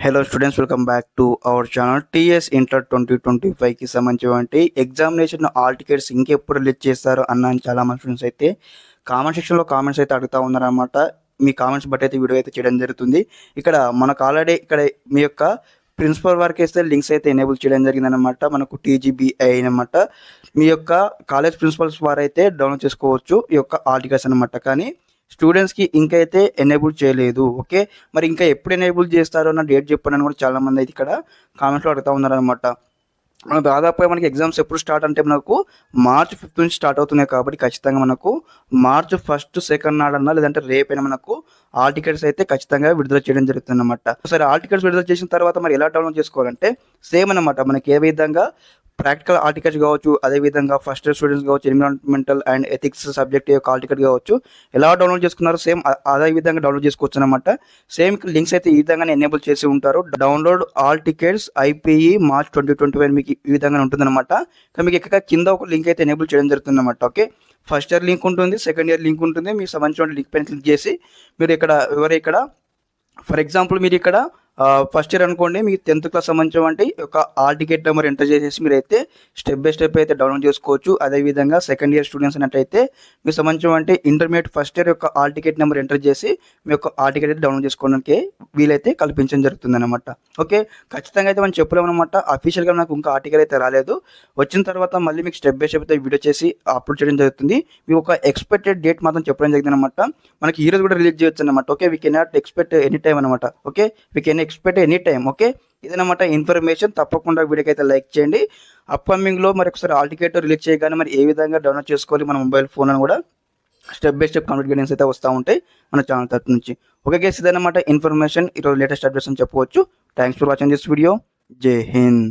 Hello students, welcome back to our channel. TS inter 2025కి సంబంధించి examination hall tickets ఇంకెప్పుడు release చేస్తారు అన్న చాలా మంది స్టూడెంట్స్ అయితే కామెంట్ సెక్షన్లో కామెంట్స్ అయితే అడుగుతూ ఉన్నారనమాట. మీ కామెంట్స్ బట్టి అయితే వీడియో అయితే చేయడం జరుగుతుంది. ఇక్కడ మనకు ఆల్రెడీ ఇక్కడ మీ యొక్క ప్రిన్సిపల్ వారికి అయితే లింక్స్ అయితే ఎనేబుల్ చేయడం జరిగిందనమాట. మనకు టీజీబీఐ అనమాట. మీ యొక్క కాలేజ్ ప్రిన్సిపల్స్ వారు అయితే డౌన్లోడ్ చేసుకోవచ్చు ఈ యొక్క హాల్ టికెట్స్ అనమాట. కానీ స్టూడెంట్స్కి ఇంకైతే ఎనేబుల్ చేయలేదు. ఓకే, మరి ఇంకా ఎప్పుడు ఎనేబుల్ చేస్తారో అన్న డేట్ చెప్పండి అని కూడా చాలామంది అయితే ఇక్కడ కామెంట్లో అడుగుతూ ఉన్నారనమాట. మన దాదాపుగా మనకి ఎగ్జామ్స్ ఎప్పుడు స్టార్ట్ అంటే మనకు మార్చ్ 5 నుంచి స్టార్ట్ అవుతున్నాయి. కాబట్టి ఖచ్చితంగా మనకు మార్చ్ 1, 2 నాడన్నా లేదంటే రేపైనా మనకు హాల్ టికెట్స్ అయితే ఖచ్చితంగా విడుదల చేయడం జరుగుతుంది అనమాట. సరే, హాల్ టికెట్స్ విడుదల చేసిన తర్వాత మరి ఎలా డౌన్లోడ్ చేసుకోవాలంటే సేమ్ అనమాట. మనకి ఏ విధంగా ప్రాక్టికల్ హాల్ టికెట్స్ కావచ్చు, అదేవిధంగా ఫస్ట్ ఇయర్ స్టూడెంట్స్ కావచ్చు, ఎన్విరాన్మెంటల్ అండ్ ఎథిక్స్ సబ్జెక్ట్ యొక్క హాల్ టికెట్ కావచ్చు, ఎలా డౌన్లోడ్ చేసుకున్నారో సేమ్ అదే విధంగా డౌన్లోడ్ చేసుకోవచ్చు అనమాట. సేమ్ లింక్స్ అయితే ఈ విధంగానే ఎనేబుల్ చేసి ఉంటారు. Download hall tickets IPE March 2025 మీకు ఈ విధంగా ఉంటుందన్నమాట. మీకు ఇక్కడ కింద ఒక లింక్ అయితే ఎనేబుల్ చేయడం జరుగుతుంది అనమాట. ఓకే, ఫస్ట్ ఇయర్ లింక్ ఉంటుంది, సెకండ్ ఇయర్ లింక్ ఉంటుంది. మీకు సంబంధించిన లింక్ పైన క్లిక్ చేసి మీరు ఇక్కడ ఫర్ ఎగ్జాంపుల్ మీరు ఇక్కడ ఫస్ట్ ఇయర్ అనుకోండి, మీకు 10th క్లాస్ సంబంధించి ఒక హాల్ టికెట్ నెంబర్ ఎంటర్ చేసేసి మీరు అయితే స్టెప్ బై స్టెప్ అయితే డౌన్లోడ్ చేసుకోవచ్చు. అదేవిధంగా సెకండ్ ఇయర్ స్టూడెంట్స్ అన్నట్టయితే మీకు సంబంధించి ఇంటర్మీడియట్ ఫస్ట్ ఇయర్ యొక్క హాల్ టికెట్ నెంబర్ ఎంటర్ చేసి మీ యొక్క హాల్ టికెట్ అయితే డౌన్లోడ్ చేసుకోవడానికి వీలైతే కల్పించడం జరుగుతుంది అనమాట. ఓకే, ఖచ్చితంగా అయితే మనం చెప్పలేము అనమాట. అఫీషియల్గా నాకు ఇంకా ఆర్టికల్ అయితే రాలేదు. వచ్చిన తర్వాత మళ్ళీ మీకు స్టెప్ బై స్టెప్ అయితే వీడియో చేసి అప్లోడ్ చేయడం జరుగుతుంది. మీకు ఒక ఎక్స్పెక్టెడ్ డేట్ మాత్రం చెప్పడం జరిగింది అనమాట. మనకి ఈ రోజు కూడా రిలీజ్ చేయొచ్చు అనమాట. Okay, we cannot expect any time అనమాట. Okay, we can expect any time. Okay, ఇదనమాట ఇన్ఫర్మేషన్. తప్పకుండా వీడియోకి అయితే లైక్ చేయండి. అప్కమింగ్లో మరి ఒకసారి హాల్ టికెట్ రిలీజ్ చేయగానే మరి ఏ విధంగా డౌన్లోడ్ చేసుకోవాలి మన మొబైల్ ఫోన్ అని కూడా step by step complete guidance అయితే వస్తూ ఉంటాయి మన ఛానల్ తరఫు నుంచి. ఓకే గైస్, ఇదనమాట ఇన్ఫర్మేషన్, ఈరోజు లేటెస్ట్ అప్డేట్స్ అని చెప్పవచ్చు. Thanks for watching this video. జై హింద్.